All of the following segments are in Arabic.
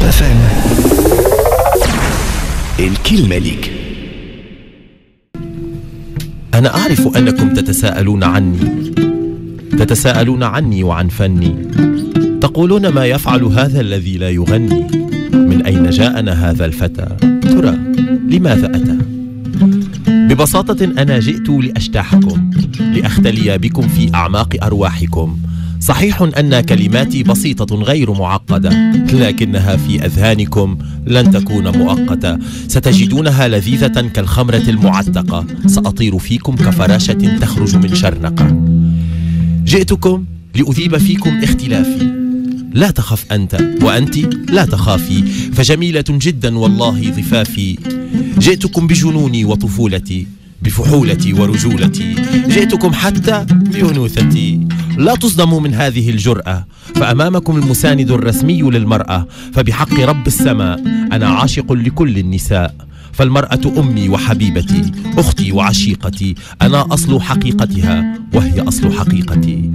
FM. الكلمة ليك. أنا أعرف أنكم تتساءلون عني وعن فني. تقولون ما يفعل هذا الذي لا يغني؟ من أين جاءنا هذا الفتى؟ ترى لماذا أتى؟ ببساطة أنا جئت لأجتاحكم، لأختلي بكم في أعماق أرواحكم. صحيح أن كلماتي بسيطة غير معقدة، لكنها في أذهانكم لن تكون مؤقتة. ستجدونها لذيذة كالخمرة المعتقة. سأطير فيكم كفراشة تخرج من شرنقة. جئتكم لأذيب فيكم اختلافي. لا تخف أنت، وأنت لا تخافي، فجميلة جدا والله ضفافي. جئتكم بجنوني وطفولتي، بفحولتي ورجولتي. جئتكم حتى بأنوثتي. لا تصدموا من هذه الجرأة، فأمامكم المساند الرسمي للمرأة. فبحق رب السماء أنا عاشق لكل النساء، فالمرأة أمي وحبيبتي، أختي وعشيقتي. أنا أصل حقيقتها وهي أصل حقيقتي.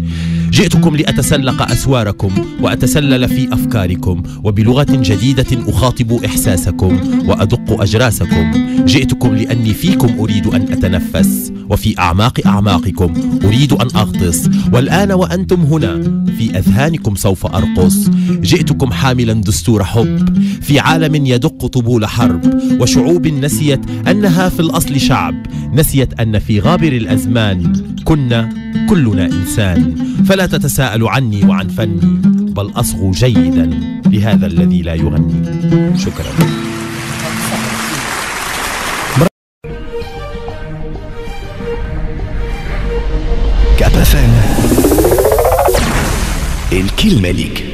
جئتكم لأتسلق أسواركم وأتسلل في أفكاركم، وبلغة جديدة أخاطب إحساسكم وأدق أجراسكم. جئتكم لأني فيكم أريد أن أتنفس، وفي أعماق أعماقكم أريد أن أغطس، والآن وأنتم هنا في أذهانكم سوف أرقص. جئتكم حاملا دستور حب في عالم يدق طبول حرب، وشعوب نسيت أنها في الأصل شعب، نسيت أن في غابر الأزمان كنا كلنا إنسان. فلا تتساءلوا عني وعن فني، بل أصغوا جيدا لهذا الذي لا يغني. شكرا. كاب FM. الكلمة ليك.